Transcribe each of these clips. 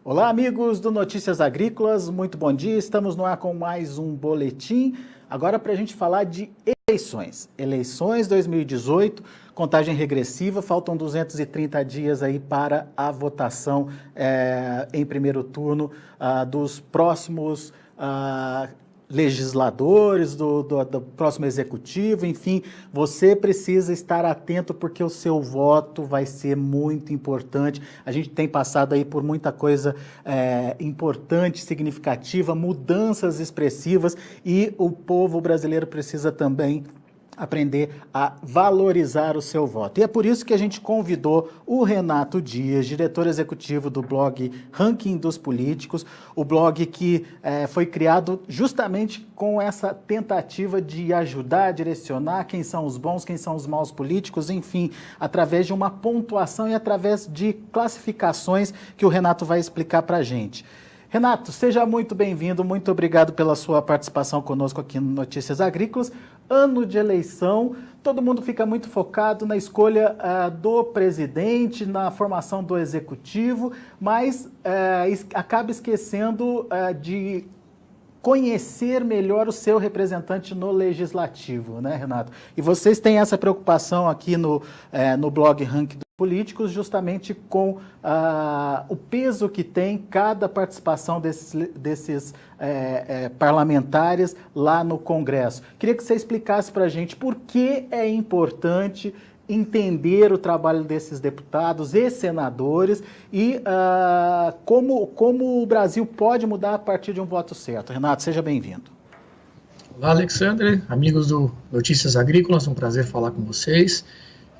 Olá, amigos do Notícias Agrícolas, muito bom dia. Estamos no ar com mais um boletim. Agora para a gente falar de eleições. Eleições 2018, contagem regressiva, faltam 230 dias aí para a votação em primeiro turno dos próximos legisladores, do próximo executivo, enfim, você precisa estar atento porque o seu voto vai ser muito importante. A gente tem passado aí por muita coisa importante, significativa, mudanças expressivas e o povo brasileiro precisa também aprender a valorizar o seu voto. E é por isso que a gente convidou o Renato Dias, diretor executivo do blog Ranking dos Políticos, o blog que foi criado justamente com essa tentativa de ajudar, direcionar quem são os bons, quem são os maus políticos, enfim, através de uma pontuação e através de classificações que o Renato vai explicar para a gente. Renato, seja muito bem-vindo, muito obrigado pela sua participação conosco aqui no Notícias Agrícolas. Ano de eleição, todo mundo fica muito focado na escolha do presidente, na formação do executivo, mas acaba esquecendo de conhecer melhor o seu representante no legislativo, né, Renato? E vocês têm essa preocupação aqui no blog Ranking dos Políticos, justamente com o peso que tem cada participação desses parlamentares lá no Congresso. Queria que você explicasse para a gente por que é importante entender o trabalho desses deputados e senadores e como o Brasil pode mudar a partir de um voto certo. Renato, seja bem-vindo. Olá, Alexandre, amigos do Notícias Agrícolas, um prazer falar com vocês.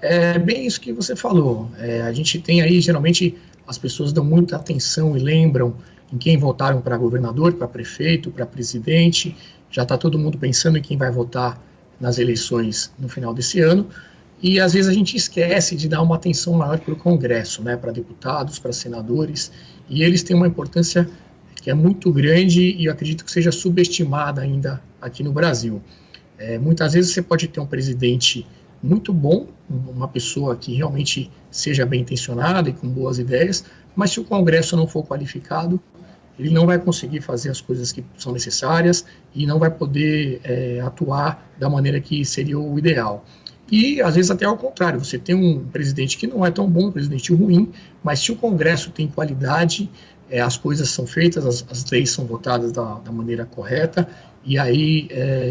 É bem isso que você falou. A gente tem aí, geralmente, as pessoas dão muita atenção e lembram em quem votaram para governador, para prefeito, para presidente. Já está todo mundo pensando em quem vai votar nas eleições no final desse ano. E, às vezes, a gente esquece de dar uma atenção maior para o Congresso, né, para deputados, para senadores. E eles têm uma importância que é muito grande e eu acredito que seja subestimada ainda aqui no Brasil. Muitas vezes você pode ter um presidente muito bom, uma pessoa que realmente seja bem intencionada e com boas ideias, mas se o Congresso não for qualificado, ele não vai conseguir fazer as coisas que são necessárias e não vai poder atuar da maneira que seria o ideal. E, às vezes, até ao contrário, você tem um presidente que não é tão bom, um presidente ruim, mas se o Congresso tem qualidade, as coisas são feitas, as leis são votadas da maneira correta, e aí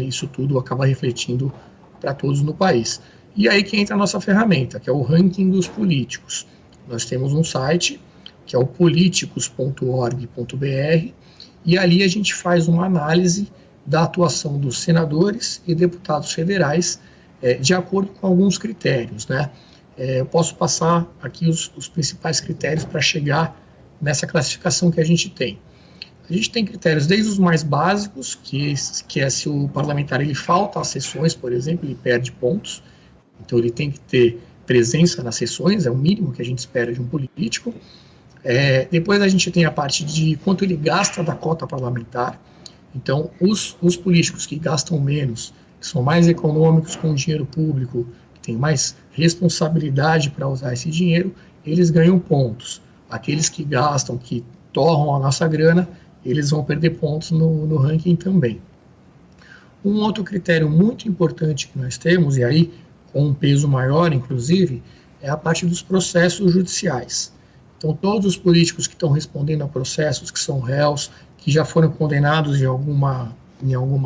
isso tudo acaba refletindo para todos no país. E aí que entra a nossa ferramenta, que é o Ranking dos Políticos. Nós temos um site, que é o politicos.org.br, e ali a gente faz uma análise da atuação dos senadores e deputados federais de acordo com alguns critérios, né? Eu posso passar aqui os principais critérios para chegar nessa classificação que a gente tem. A gente tem critérios desde os mais básicos, que é se o parlamentar ele falta às sessões, por exemplo, ele perde pontos. Então, ele tem que ter presença nas sessões, é o mínimo que a gente espera de um político. Depois, a gente tem a parte de quanto ele gasta da cota parlamentar. Então, os políticos que gastam menos, que são mais econômicos com o dinheiro público, que têm mais responsabilidade para usar esse dinheiro, eles ganham pontos. Aqueles que gastam, que torram a nossa grana, eles vão perder pontos no ranking também. Um outro critério muito importante que nós temos, e aí com um peso maior, inclusive, é a parte dos processos judiciais. Então, todos os políticos que estão respondendo a processos, que são réus, que já foram condenados em alguma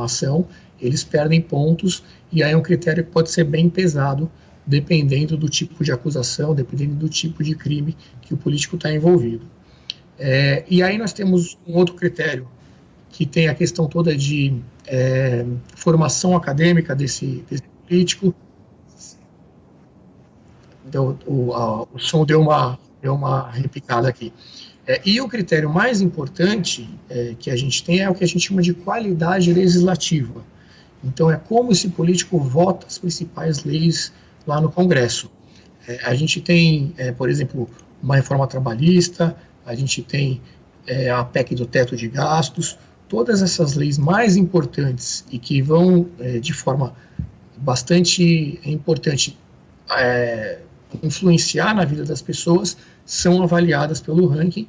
ação, eles perdem pontos, e aí é um critério que pode ser bem pesado, dependendo do tipo de acusação, dependendo do tipo de crime que o político está envolvido. E aí nós temos um outro critério, que tem a questão toda de formação acadêmica desse político. O som deu uma repicada aqui. E o critério mais importante que a gente tem é o que a gente chama de qualidade legislativa. Então, é como esse político vota as principais leis lá no Congresso. A gente tem, por exemplo, uma reforma trabalhista, a gente tem a PEC do teto de gastos, todas essas leis mais importantes e que vão, de forma bastante importante, influenciar na vida das pessoas são avaliadas pelo ranking.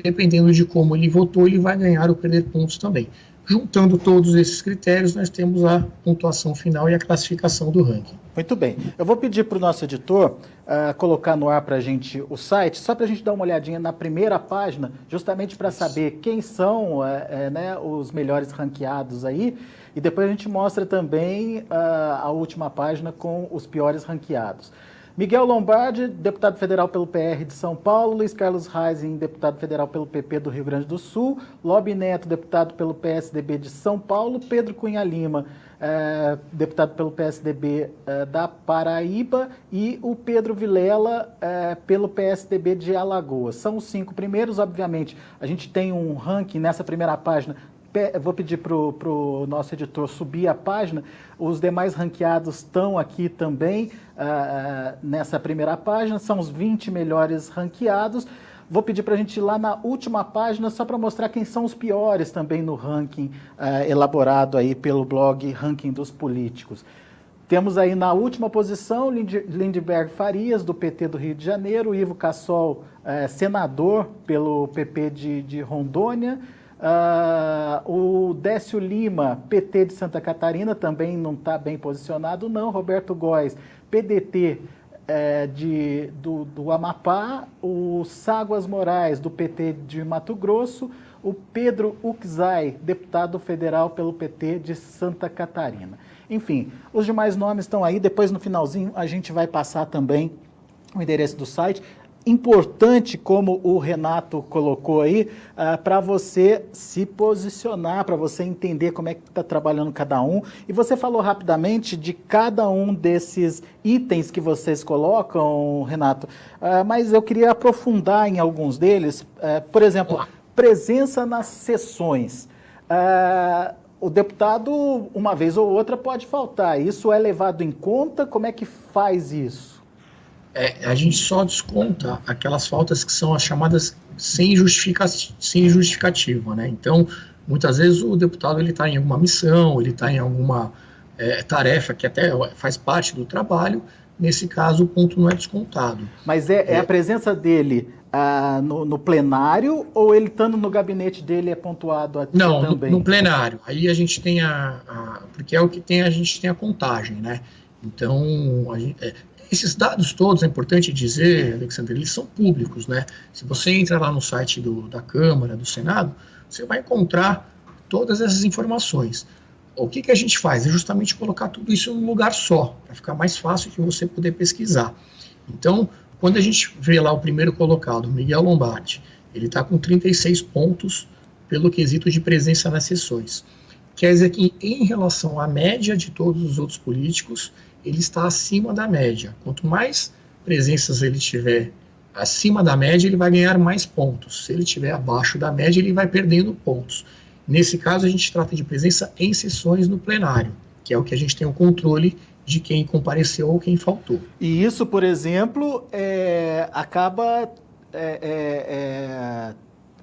Dependendo de como ele votou, ele vai ganhar ou perder pontos também. Juntando todos esses critérios, nós temos a pontuação final e a classificação do ranking. Muito bem. Eu vou pedir para o nosso editor colocar no ar para a gente o site, só para a gente dar uma olhadinha na primeira página, justamente para saber quem são né, os melhores ranqueados aí, e depois a gente mostra também a última página com os piores ranqueados. Miguel Lombardi, deputado federal pelo PR de São Paulo, Luiz Carlos Reising, deputado federal pelo PP do Rio Grande do Sul, Lobi Neto, deputado pelo PSDB de São Paulo, Pedro Cunha Lima, deputado pelo PSDB da Paraíba, e o Pedro Vilela, pelo PSDB de Alagoas. São os 5 primeiros, obviamente. A gente tem um ranking nessa primeira página. Eu vou pedir para o nosso editor subir a página. Os demais ranqueados estão aqui também nessa primeira página. São os 20 melhores ranqueados. Vou pedir para a gente ir lá na última página só para mostrar quem são os piores também no ranking elaborado aí pelo blog Ranking dos Políticos. Temos aí na última posição Lindbergh Farias, do PT do Rio de Janeiro, Ivo Cassol, senador pelo PP de Rondônia, o Décio Lima, PT de Santa Catarina, também não está bem posicionado não, Roberto Góes, PDT do Amapá, o Ságuas Moraes, do PT de Mato Grosso, o Pedro Uczai, deputado federal pelo PT de Santa Catarina. Enfim, os demais nomes estão aí, depois no finalzinho a gente vai passar também o endereço do site. Importante, como o Renato colocou aí, para você se posicionar, para você entender como é que está trabalhando cada um. E você falou rapidamente de cada um desses itens que vocês colocam, Renato, mas eu queria aprofundar em alguns deles. Por exemplo, presença nas sessões. O deputado, uma vez ou outra, pode faltar. Isso é levado em conta? Como é que faz isso? A gente só desconta aquelas faltas que são as chamadas sem justificativa, né? Então, muitas vezes o deputado está em alguma missão, ele está em alguma tarefa que até faz parte do trabalho, nesse caso o ponto não é descontado. Mas é a presença dele no plenário, ou ele estando no gabinete dele é pontuado aqui também? Não, no plenário. Aí a gente tem porque é o que tem, a gente tem a contagem, né? Então, esses dados todos, é importante dizer, Alexandre, eles são públicos, né? Se você entra lá no site da Câmara, do Senado, você vai encontrar todas essas informações. O que a gente faz? É justamente colocar tudo isso num lugar só, para ficar mais fácil de você poder pesquisar. Então, quando a gente vê lá o primeiro colocado, Miguel Lombardi, ele está com 36 pontos pelo quesito de presença nas sessões. Quer dizer que, em relação à média de todos os outros políticos, ele está acima da média. Quanto mais presenças ele tiver acima da média, ele vai ganhar mais pontos. Se ele estiver abaixo da média, ele vai perdendo pontos. Nesse caso, a gente trata de presença em sessões no plenário, que é o que a gente tem o controle de quem compareceu ou quem faltou. E isso, por exemplo, acaba...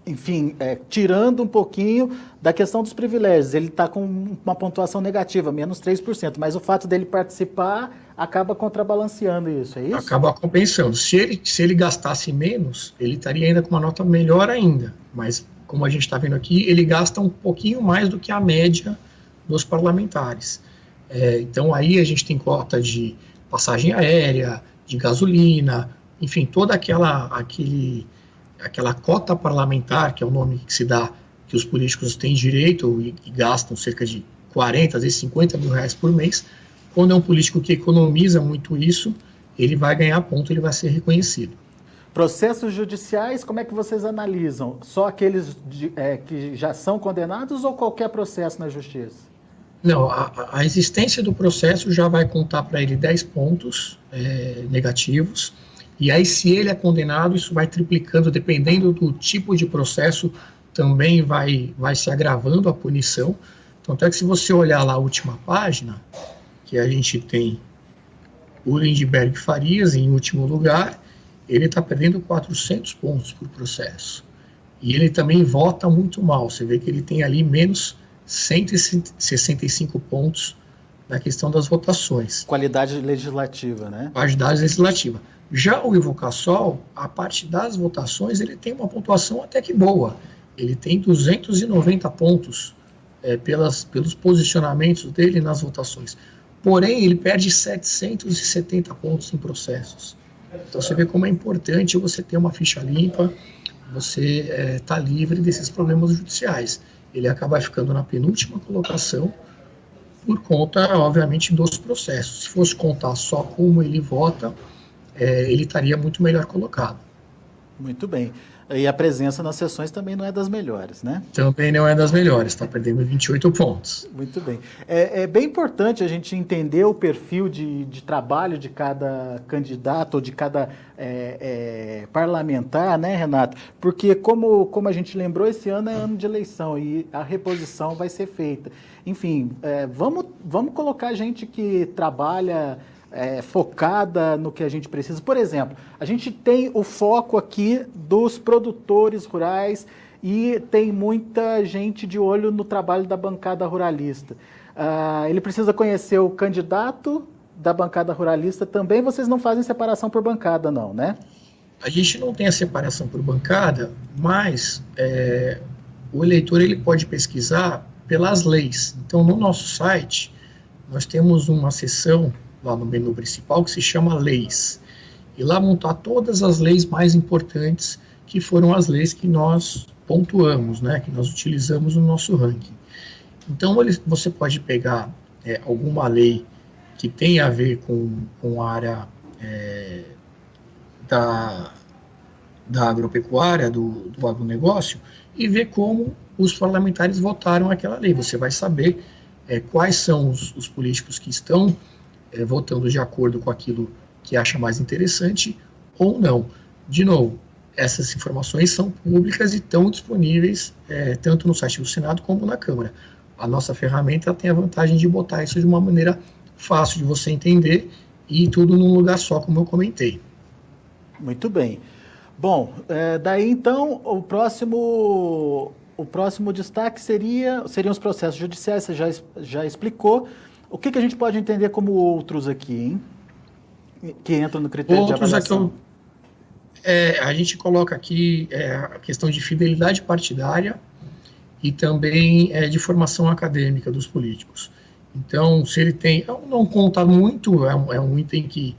enfim, tirando um pouquinho da questão dos privilégios. Ele está com uma pontuação negativa, menos 3%, mas o fato dele participar acaba contrabalanceando isso, é isso? Acaba compensando. Se ele gastasse menos, ele estaria ainda com uma nota melhor ainda, mas como a gente está vendo aqui, ele gasta um pouquinho mais do que a média dos parlamentares. Então aí a gente tem cota de passagem aérea, de gasolina, enfim, toda aquela cota parlamentar, que é o nome que se dá, que os políticos têm direito e gastam cerca de 40, às vezes 50 mil reais por mês. Quando é um político que economiza muito isso, ele vai ganhar ponto, ele vai ser reconhecido. Processos judiciais, como é que vocês analisam? Só aqueles que já são condenados ou qualquer processo na justiça? Não, a existência do processo já vai contar para ele 10 pontos negativos. E aí, se ele é condenado, isso vai triplicando, dependendo do tipo de processo, também vai se agravando a punição. Tanto é que se você olhar lá a última página, que a gente tem o Lindbergh Farias em último lugar, ele está perdendo 400 pontos por processo. E ele também vota muito mal. Você vê que ele tem ali menos 165 pontos na questão das votações. Qualidade legislativa, né? Qualidade legislativa. Já o Ivocasol, a parte das votações, ele tem uma pontuação até que boa. Ele tem 290 pontos pelos posicionamentos dele nas votações. Porém, ele perde 770 pontos em processos. Então, você vê como é importante você ter uma ficha limpa, você está livre desses problemas judiciais. Ele acaba ficando na penúltima colocação por conta, obviamente, dos processos. Se fosse contar só como ele vota, ele estaria muito melhor colocado. Muito bem. E a presença nas sessões também não é das melhores, né? Também não é das melhores, está perdendo 28 pontos. Muito bem. É bem importante a gente entender o perfil de trabalho de cada candidato ou de cada parlamentar, né, Renato? Porque, como a gente lembrou, esse ano é ano de eleição e a reposição vai ser feita. Enfim, vamos colocar gente que trabalha focada no que a gente precisa. Por exemplo, a gente tem o foco aqui dos produtores rurais e tem muita gente de olho no trabalho da bancada ruralista. Ele precisa conhecer o candidato da bancada ruralista também. Vocês não fazem separação por bancada, não, né? A gente não tem a separação por bancada, mas o eleitor ele pode pesquisar pelas leis. Então, no nosso site, nós temos uma seção lá no menu principal, que se chama Leis. E lá vão estar todas as leis mais importantes, que foram as leis que nós pontuamos, né, que nós utilizamos no nosso ranking. Então, você pode pegar alguma lei que tenha a ver com a área da agropecuária, do agronegócio, e ver como os parlamentares votaram aquela lei. Você vai saber quais são os políticos que estão votando de acordo com aquilo que acha mais interessante ou não. De novo, essas informações são públicas e estão disponíveis tanto no site do Senado como na Câmara. A nossa ferramenta tem a vantagem de botar isso de uma maneira fácil de você entender e tudo num lugar só, como eu comentei. Muito bem. Bom, daí então o próximo destaque seriam os processos judiciais, você já explicou. O que a gente pode entender como outros aqui, hein? Que entram no critério de avaliação? A gente coloca aqui a questão de fidelidade partidária e também de formação acadêmica dos políticos. Então, se ele tem... Não conta muito, é um item que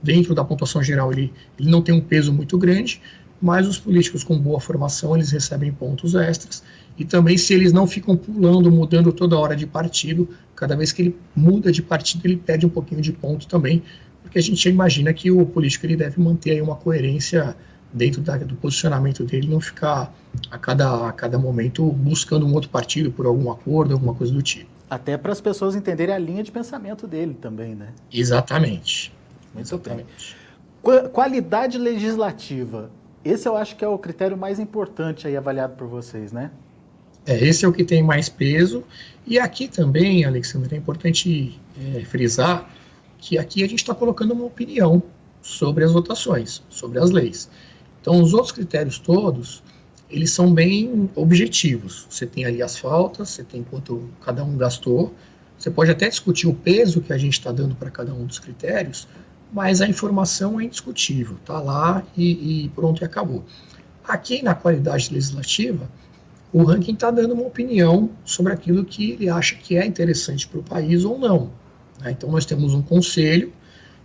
dentro da pontuação geral ele não tem um peso muito grande, mas os políticos com boa formação, eles recebem pontos extras. E também, se eles não ficam mudando toda hora de partido, cada vez que ele muda de partido, ele perde um pouquinho de ponto também, porque a gente imagina que o político ele deve manter aí uma coerência dentro do posicionamento dele, não ficar a cada momento buscando um outro partido por algum acordo, alguma coisa do tipo. Até para as pessoas entenderem a linha de pensamento dele também, né? Exatamente. Muito bem. Qualidade legislativa. Esse eu acho que é o critério mais importante aí avaliado por vocês, né? Esse é o que tem mais peso. E aqui também, Alexandre, é importante frisar que aqui a gente está colocando uma opinião sobre as votações, sobre as leis. Então, os outros critérios todos, eles são bem objetivos. Você tem ali as faltas, você tem quanto cada um gastou, você pode até discutir o peso que a gente está dando para cada um dos critérios, mas a informação é indiscutível, está lá e pronto, e acabou. Aqui na qualidade legislativa, o ranking está dando uma opinião sobre aquilo que ele acha que é interessante para o país ou não. Né? Então, nós temos um conselho,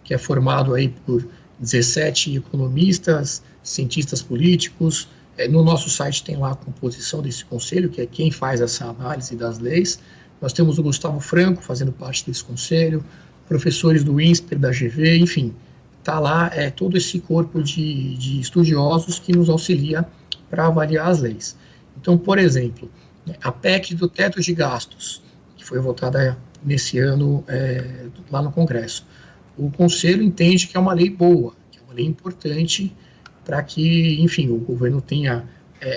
que é formado aí por 17 economistas, cientistas políticos. No nosso site tem lá a composição desse conselho, que é quem faz essa análise das leis. Nós temos o Gustavo Franco fazendo parte desse conselho, professores do INSPER, da GV, enfim, está lá todo esse corpo de estudiosos que nos auxilia para avaliar as leis. Então, por exemplo, a PEC do teto de gastos, que foi votada nesse ano lá no Congresso, o Conselho entende que é uma lei boa, que é uma lei importante para que, enfim, o governo tenha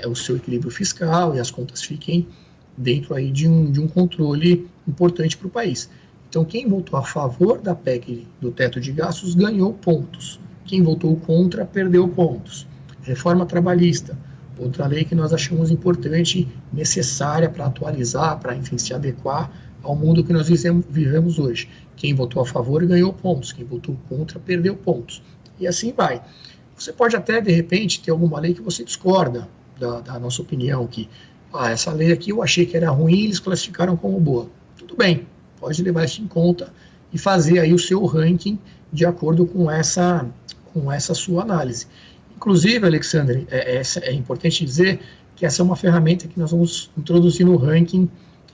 o seu equilíbrio fiscal e as contas fiquem dentro aí de um controle importante para o país. Então, quem votou a favor da PEC do teto de gastos ganhou pontos. Quem votou contra perdeu pontos. Reforma trabalhista, outra lei que nós achamos importante, necessária para atualizar, para, enfim, se adequar ao mundo que nós vivemos hoje. Quem votou a favor ganhou pontos, quem votou contra perdeu pontos. E assim vai. Você pode até, de repente, ter alguma lei que você discorda da nossa opinião, que essa lei aqui eu achei que era ruim, eles classificaram como boa. Tudo bem, pode levar isso em conta e fazer aí o seu ranking de acordo com essa sua análise. Inclusive, Alexandre, é importante dizer que essa é uma ferramenta que nós vamos introduzir no ranking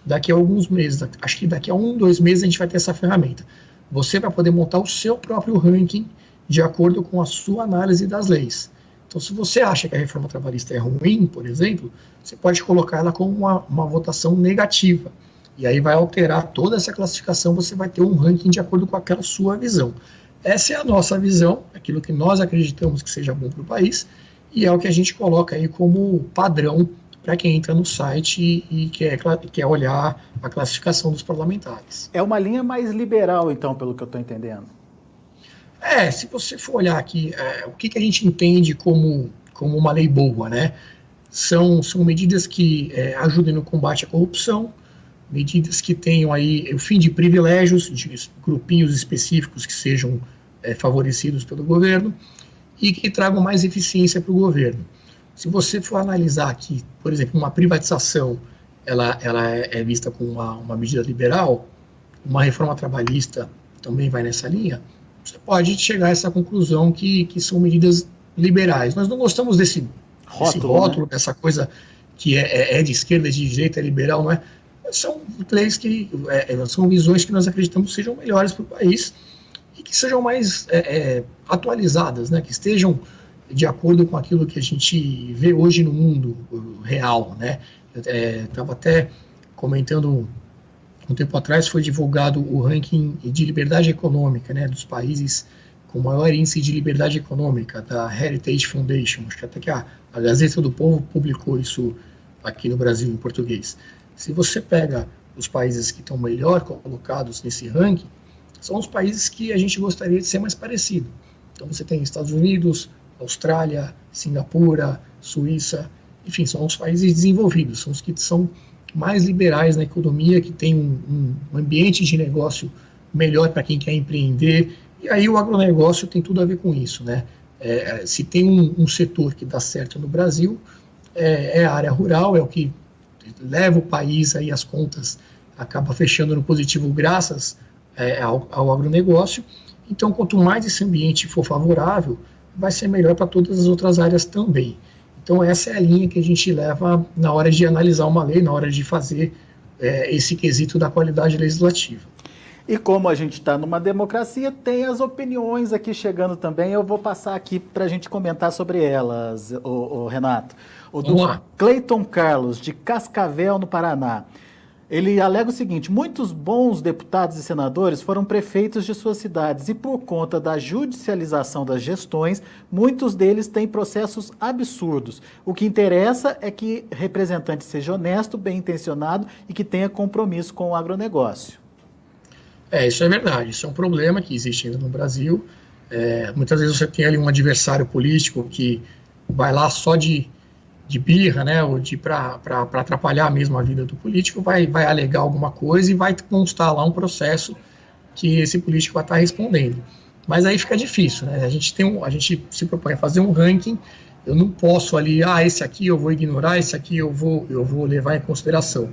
daqui a alguns meses. Acho que daqui a 2 meses a gente vai ter essa ferramenta. Você vai poder montar o seu próprio ranking de acordo com a sua análise das leis. Então, se você acha que a reforma trabalhista é ruim, por exemplo, você pode colocar ela como uma votação negativa. E aí vai alterar toda essa classificação, você vai ter um ranking de acordo com aquela sua visão. Essa é a nossa visão, aquilo que nós acreditamos que seja bom para o país, e é o que a gente coloca aí como padrão para quem entra no site e quer olhar a classificação dos parlamentares. É uma linha mais liberal, então, pelo que eu estou entendendo. Se você for olhar aqui, o que a gente entende como uma lei boa, né? São medidas que ajudem no combate à corrupção, medidas que tenham aí o fim de privilégios, de grupinhos específicos que sejam favorecidos pelo governo e que tragam mais eficiência para o governo. Se você for analisar aqui, por exemplo, uma privatização, ela é vista como uma medida liberal, uma reforma trabalhista também vai nessa linha, você pode chegar a essa conclusão que são medidas liberais. Nós não gostamos desse rótulo, né? Dessa coisa que é de esquerda, de direita, é liberal, não é? São leis são visões que nós acreditamos sejam melhores para o país e que sejam mais atualizadas, né? Que estejam de acordo com aquilo que a gente vê hoje no mundo real, né? Estava até comentando um tempo atrás, foi divulgado o ranking de liberdade econômica, né, dos países com maior índice de liberdade econômica, da Heritage Foundation. Acho que até que a Gazeta do Povo publicou isso aqui no Brasil em português. Se você pega os países que estão melhor colocados nesse ranking, são os países que a gente gostaria de ser mais parecido. Então você tem Estados Unidos, Austrália, Singapura, Suíça, enfim, são os países desenvolvidos, são os que são mais liberais na economia, que tem um ambiente de negócio melhor para quem quer empreender, e aí o agronegócio tem tudo a ver com isso, né? Se tem um setor que dá certo no Brasil, é a área rural, é o que leva o país aí, as contas acaba fechando no positivo graças ao agronegócio. Então, quanto mais esse ambiente for favorável, vai ser melhor para todas as outras áreas também. Então, essa é a linha que a gente leva na hora de analisar uma lei, na hora de fazer esse quesito da qualidade legislativa. E como a gente está numa democracia, tem as opiniões aqui chegando também. Eu vou passar aqui para a gente comentar sobre elas, o Renato. O do Cleiton Carlos, de Cascavel, no Paraná. Ele alega o seguinte: muitos bons deputados e senadores foram prefeitos de suas cidades e, por conta da judicialização das gestões, muitos deles têm processos absurdos. O que interessa é que o representante seja honesto, bem intencionado e que tenha compromisso com o agronegócio. Isso é verdade. Isso é um problema que existe ainda no Brasil. Muitas vezes você tem ali um adversário político que vai lá só de birra, né, ou para atrapalhar mesmo a vida do político, vai alegar alguma coisa e vai constar lá um processo que esse político vai estar respondendo. Mas aí fica difícil, né? A gente se propõe a fazer um ranking, eu não posso ali, esse aqui eu vou ignorar, esse aqui eu vou levar em consideração.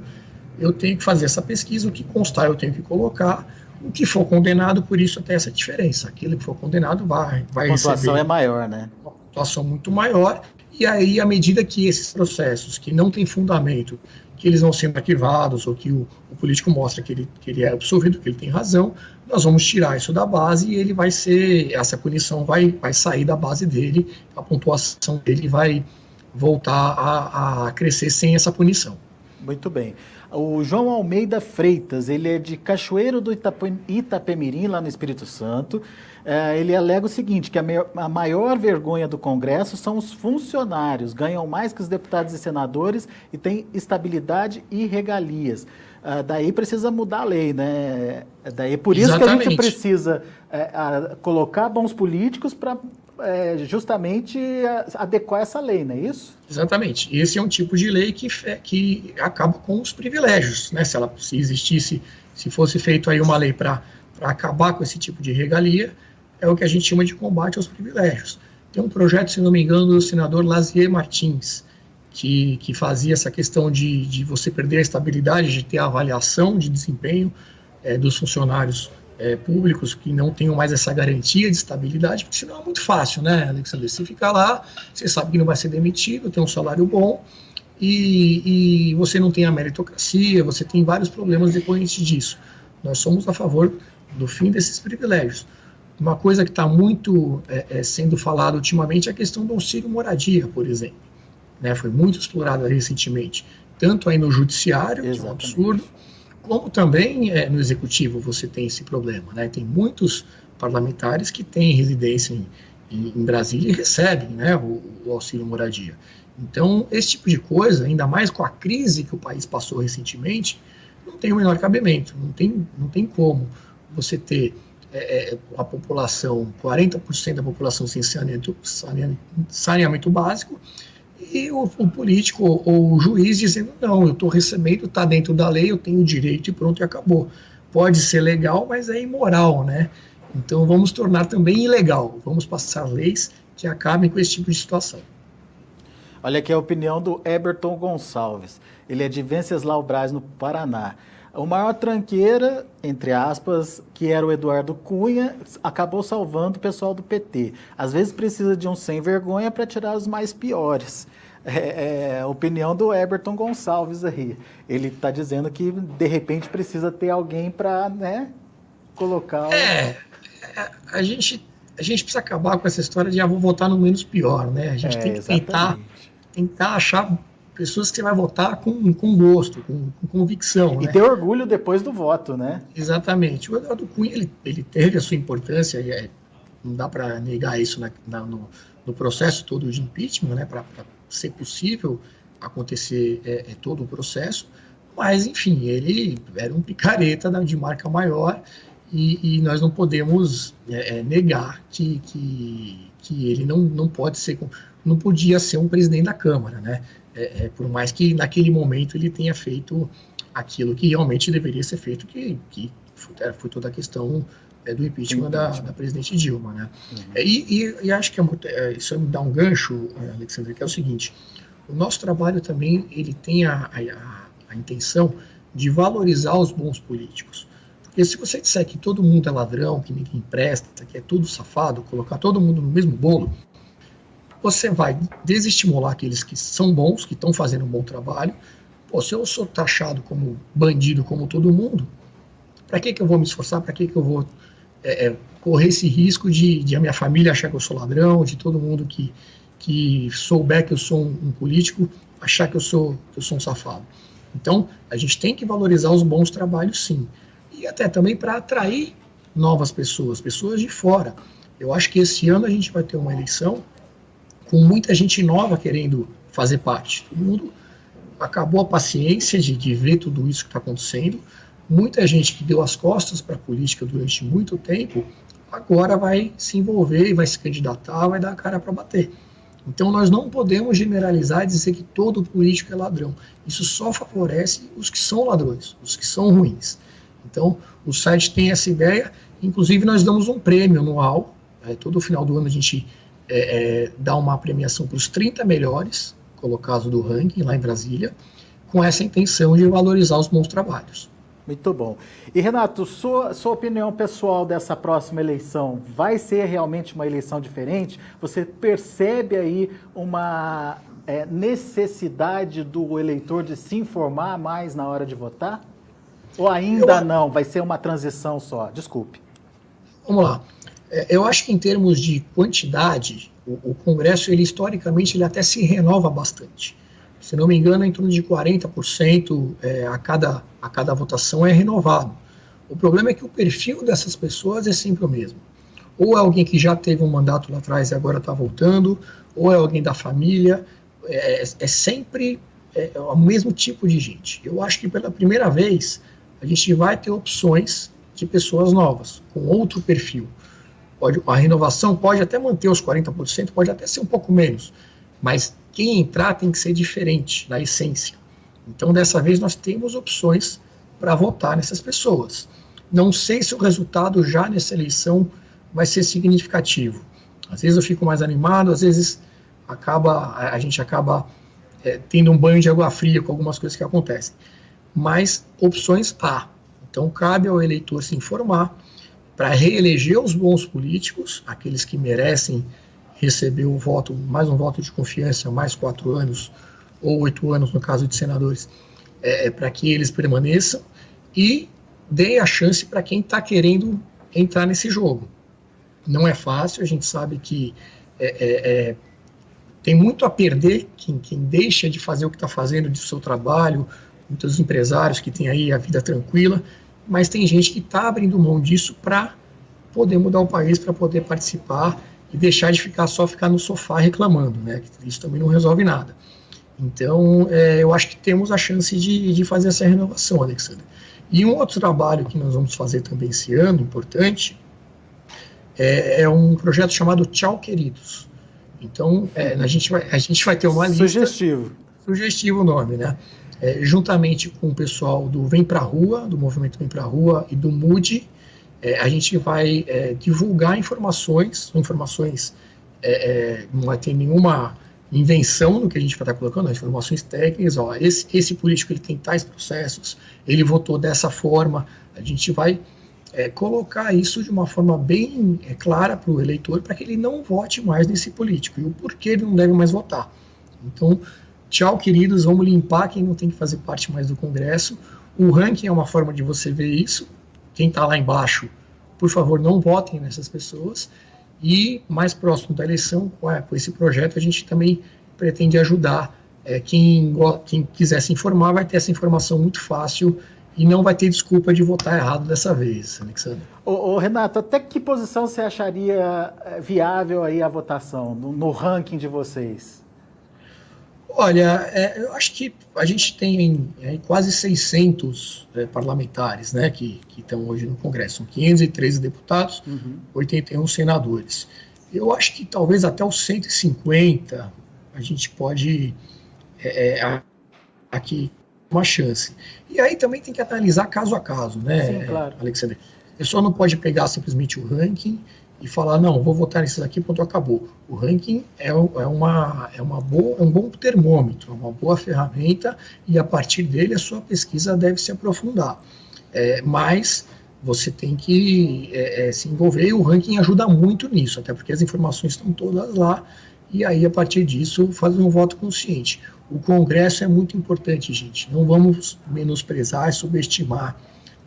Eu tenho que fazer essa pesquisa, o que constar eu tenho que colocar, o que for condenado, por isso até essa diferença. Aquilo que for condenado vai receber. A pontuação é maior, né? Uma pontuação muito maior. E aí, à medida que esses processos que não têm fundamento, que eles vão sendo arquivados, ou que o político mostra que ele é absolvido, que ele tem razão, nós vamos tirar isso da base e ele vai ser, essa punição vai sair da base dele, a pontuação dele vai voltar a crescer sem essa punição. Muito bem. O João Almeida Freitas, ele é de Cachoeiro do Itapemirim, lá no Espírito Santo. Ele alega o seguinte, que a maior vergonha do Congresso são os funcionários, ganham mais que os deputados e senadores e têm estabilidade e regalias. Daí precisa mudar a lei, né? Daí por isso Exatamente. Que a gente precisa colocar bons políticos para justamente adequar essa lei, não é isso? Exatamente. Esse é um tipo de lei que acaba com os privilégios, né? Se existisse Se fosse feito aí uma lei para acabar com esse tipo de regalia, é o que a gente chama de combate aos privilégios. Tem um projeto, se não me engano, do senador Lazier Martins, que fazia essa questão de você perder a estabilidade, de ter a avaliação de desempenho dos funcionários públicos que não tenham mais essa garantia de estabilidade, porque senão é muito fácil, né, Alexandre? Você fica lá, você sabe que não vai ser demitido, tem um salário bom, e você não tem a meritocracia, você tem vários problemas decorrentes disso. Nós somos a favor do fim desses privilégios. Uma coisa que está muito sendo falada ultimamente é a questão do auxílio moradia, por exemplo. Né, foi muito explorada recentemente, tanto aí no judiciário, que é um absurdo, como também no executivo você tem esse problema. Né? Tem muitos parlamentares que têm residência em Brasília e recebem, né, o auxílio moradia. Então, esse tipo de coisa, ainda mais com a crise que o país passou recentemente, não tem o menor cabimento, não tem como você ter a população, 40% da população sem saneamento básico, e o político ou o juiz dizendo, não, eu estou recebendo, está dentro da lei, eu tenho direito e pronto, e acabou. Pode ser legal, mas é imoral, né? Então vamos tornar também ilegal, vamos passar leis que acabem com esse tipo de situação. Olha aqui a opinião do Eberton Gonçalves, ele é de Venceslau Braz, no Paraná. O maior tranqueira, entre aspas, que era o Eduardo Cunha, acabou salvando o pessoal do PT. Às vezes precisa de um sem vergonha para tirar os mais piores. A opinião do Eberton Gonçalves aí. Ele está dizendo que, de repente, precisa ter alguém para, né, colocar... A gente precisa acabar com essa história de vou votar no menos pior, né? A gente tem que tentar achar pessoas que você vai votar com gosto, com convicção. E né? ter orgulho depois do voto, né? Exatamente. O Eduardo Cunha, ele teve a sua importância, e não dá para negar isso no processo todo de impeachment, né? Para ser possível acontecer todo o processo, mas, enfim, ele era um picareta de marca maior, e nós não podemos negar que ele não pode ser, não podia ser um presidente da Câmara, né? Por mais que naquele momento ele tenha feito aquilo que realmente deveria ser feito, que foi toda a questão do impeachment da presidente Dilma, né? Uhum. E acho que isso me dá um gancho, Alexandre, que é o seguinte: o nosso trabalho também ele tem a intenção de valorizar os bons políticos. Porque se você disser que todo mundo é ladrão, que ninguém presta, que é tudo safado, colocar todo mundo no mesmo bolo, você vai desestimular aqueles que são bons, que estão fazendo um bom trabalho. Se eu sou taxado como bandido, como todo mundo, para que eu vou me esforçar? Para que eu vou correr esse risco de a minha família achar que eu sou ladrão, de todo mundo que souber que eu sou um político achar que eu sou um safado? Então, a gente tem que valorizar os bons trabalhos, sim. E até também para atrair novas pessoas de fora. Eu acho que esse ano a gente vai ter uma eleição com muita gente nova querendo fazer parte. Todo mundo acabou a paciência de ver tudo isso que está acontecendo. Muita gente que deu as costas para a política durante muito tempo, agora vai se envolver e vai se candidatar, vai dar a cara para bater. Então nós não podemos generalizar e dizer que todo político é ladrão. Isso só favorece os que são ladrões, os que são ruins. Então o site tem essa ideia, inclusive nós damos um prêmio anual, todo final do ano a gente dá uma premiação para os 30 melhores colocados do ranking lá em Brasília, com essa intenção de valorizar os bons trabalhos. Muito bom. E Renato, sua opinião pessoal dessa próxima eleição, vai ser realmente uma eleição diferente? Você percebe aí uma necessidade do eleitor de se informar mais na hora de votar? Ou ainda não, vai ser uma transição só? Desculpe. Vamos lá. Eu acho que em termos de quantidade, o Congresso, historicamente, ele até se renova bastante. Se não me engano, em torno de 40% a cada votação é renovado. O problema é que o perfil dessas pessoas é sempre o mesmo. Ou é alguém que já teve um mandato lá atrás e agora está voltando, ou é alguém da família, sempre o mesmo tipo de gente. Eu acho que pela primeira vez a gente vai ter opções de pessoas novas, com outro perfil. A renovação pode até manter os 40%, pode até ser um pouco menos, mas quem entrar tem que ser diferente, na essência. Então, dessa vez, nós temos opções para votar nessas pessoas. Não sei se o resultado já nessa eleição vai ser significativo. Às vezes eu fico mais animado, às vezes a gente acaba tendo um banho de água fria com algumas coisas que acontecem. Mas opções há. Então cabe ao eleitor se informar para reeleger os bons políticos, aqueles que merecem receber o voto, mais um voto de confiança, mais 4 anos ou 8 anos no caso de senadores, para que eles permaneçam, e dê a chance para quem está querendo entrar nesse jogo. Não é fácil, a gente sabe que tem muito a perder quem deixa de fazer o que está fazendo do seu trabalho, muitos empresários que têm aí a vida tranquila, mas tem gente que está abrindo mão disso para poder mudar o país, para poder participar e deixar de ficar no sofá reclamando, né? Isso também não resolve nada. Então, eu acho que temos a chance de fazer essa renovação, Alexandre. E um outro trabalho que nós vamos fazer também esse ano, importante, é um projeto chamado Tchau Queridos. Então, a gente vai ter uma lista... Sugestivo o nome, né? Juntamente com o pessoal do Vem Pra Rua, do Movimento Vem Pra Rua e do MUDE, a gente vai divulgar informações, não vai ter nenhuma invenção no que a gente vai estar colocando, as informações técnicas, esse político ele tem tais processos, ele votou dessa forma, a gente vai colocar isso de uma forma bem clara para o eleitor, para que ele não vote mais nesse político, e o porquê ele não deve mais votar. Então, tchau, queridos, vamos limpar quem não tem que fazer parte mais do Congresso. O ranking é uma forma de você ver isso. Quem está lá embaixo, por favor, não votem nessas pessoas. E mais próximo da eleição, com esse projeto, a gente também pretende ajudar quem quiser se informar, vai ter essa informação muito fácil e não vai ter desculpa de votar errado dessa vez, Alexandre. Renato, até que posição você acharia viável aí a votação no ranking de vocês? Olha, eu acho que a gente tem quase 600 parlamentares, né, que estão hoje no Congresso. São 513 deputados, 81 senadores. Eu acho que talvez até os 150 a gente pode aqui uma chance. E aí também tem que analisar caso a caso, né, sim, claro. Alexandre? A pessoa não pode pegar simplesmente o ranking e falar, não, vou votar nesses aqui, pronto, acabou. O ranking é um bom termômetro, é uma boa ferramenta, e a partir dele a sua pesquisa deve se aprofundar. Mas você tem que se envolver, e o ranking ajuda muito nisso, até porque as informações estão todas lá, e aí a partir disso fazer um voto consciente. O Congresso é muito importante, gente, não vamos menosprezar e subestimar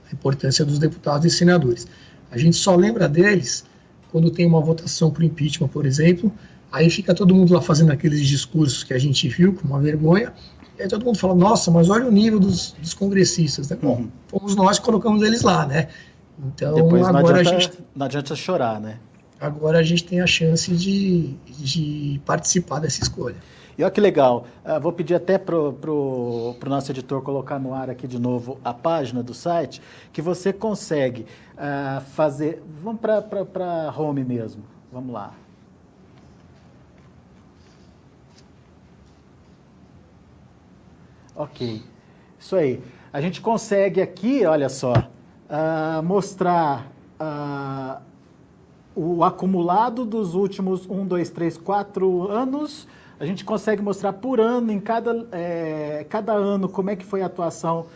a importância dos deputados e senadores. A gente só lembra deles quando tem uma votação para o impeachment, por exemplo, aí fica todo mundo lá fazendo aqueles discursos que a gente viu, com uma vergonha, e aí todo mundo fala, nossa, mas olha o nível dos congressistas, né? Bom, fomos nós que colocamos eles lá, né? Então, depois agora não adianta chorar, né? Agora a gente tem a chance de participar dessa escolha. E olha que legal, vou pedir até para o nosso editor colocar no ar aqui de novo a página do site, que você consegue fazer... Vamos para home mesmo, vamos lá. Ok, isso aí. A gente consegue aqui, olha só, mostrar o acumulado dos últimos 1, 2, 3, 4 anos. A gente consegue mostrar por ano, em cada ano, como é que foi a atuação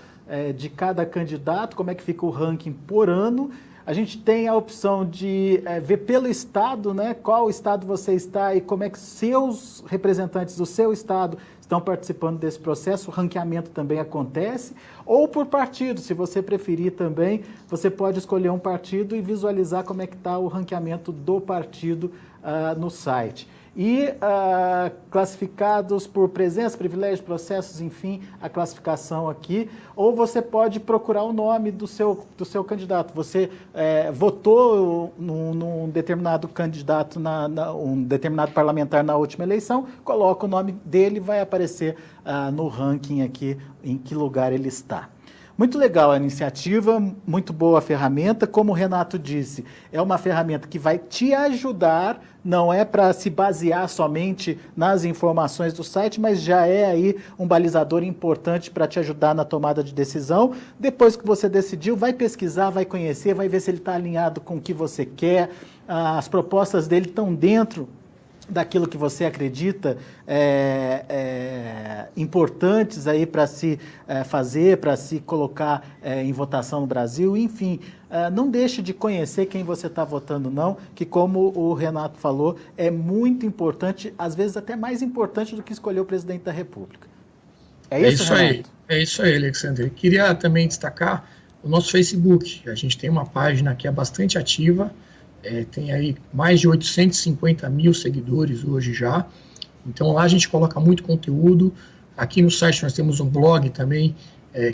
de cada candidato, como é que fica o ranking por ano. A gente tem a opção de ver pelo estado, né, qual estado você está e como é que seus representantes do seu estado estão participando desse processo. O ranqueamento também acontece. Ou por partido, se você preferir também, você pode escolher um partido e visualizar como é que está o ranqueamento do partido no site. E classificados por presença, privilégios, processos, enfim, a classificação aqui. Ou você pode procurar o nome do seu candidato. Você votou num determinado candidato, um determinado parlamentar na última eleição, coloca o nome dele, vai aparecer no ranking aqui em que lugar ele está. Muito legal a iniciativa, muito boa a ferramenta. Como o Renato disse, é uma ferramenta que vai te ajudar, não é para se basear somente nas informações do site, mas já é aí um balizador importante para te ajudar na tomada de decisão. Depois que você decidiu, vai pesquisar, vai conhecer, vai ver se ele está alinhado com o que você quer. As propostas dele estão dentro daquilo que você acredita importantes aí para se fazer, para se colocar em votação no Brasil, enfim, não deixe de conhecer quem você está votando não, que como o Renato falou, é muito importante, às vezes até mais importante do que escolher o presidente da República. É isso, Renato? É isso aí, Alexandre. Queria também destacar o nosso Facebook. A gente tem uma página que é bastante ativa, tem aí mais de 850 mil seguidores hoje já, então lá a gente coloca muito conteúdo. Aqui no site nós temos um blog também,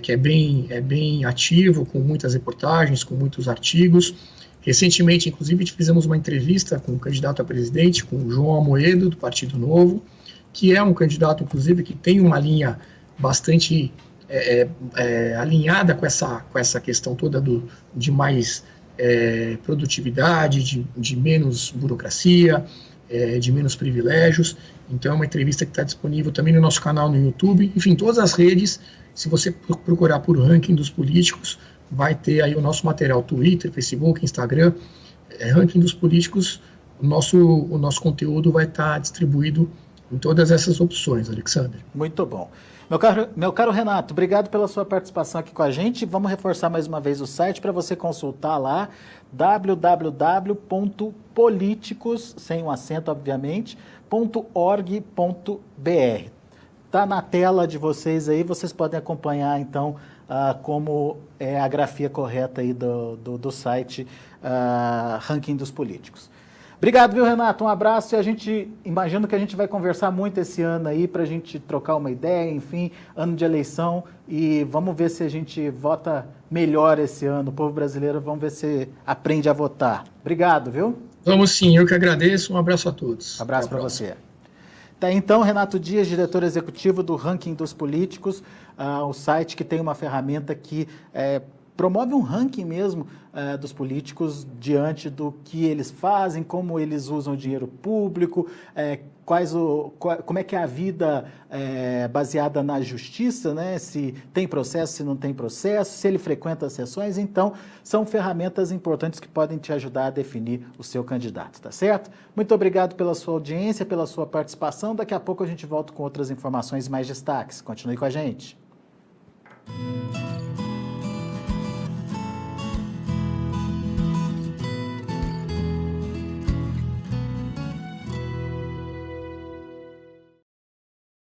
que é bem ativo, com muitas reportagens, com muitos artigos. Recentemente, inclusive, fizemos uma entrevista com o candidato a presidente, com o João Amoedo, do Partido Novo, que é um candidato, inclusive, que tem uma linha bastante alinhada com essa questão toda de mais produtividade, de menos burocracia, de menos privilégios. Então é uma entrevista que está disponível também no nosso canal no YouTube, enfim, todas as redes. Se você procurar por ranking dos políticos, vai ter aí o nosso material, Twitter, Facebook, Instagram, ranking dos políticos. O nosso conteúdo vai estar distribuído em todas essas opções, Alexandre. Muito bom. Meu caro Renato, obrigado pela sua participação aqui com a gente. Vamos reforçar mais uma vez o site para você consultar lá, www.politicos, sem um acento, obviamente, .org.br. Está na tela de vocês aí, vocês podem acompanhar, então, como é a grafia correta aí do site Ranking dos Políticos. Obrigado, viu, Renato? Um abraço, e a gente imagino que a gente vai conversar muito esse ano aí para a gente trocar uma ideia, enfim, ano de eleição, e vamos ver se a gente vota melhor esse ano. O povo brasileiro, vamos ver se aprende a votar. Obrigado, viu? Vamos sim, eu que agradeço. Um abraço a todos. Abraço para você. Tá, então, Renato Dias, diretor executivo do Ranking dos Políticos, o site que tem uma ferramenta que promove um ranking mesmo dos políticos diante do que eles fazem, como eles usam o dinheiro público, como é que é a vida baseada na justiça, né? Se tem processo, se não tem processo, se ele frequenta as sessões. Então, são ferramentas importantes que podem te ajudar a definir o seu candidato, tá certo? Muito obrigado pela sua audiência, pela sua participação. Daqui a pouco a gente volta com outras informações e mais destaques. Continue com a gente.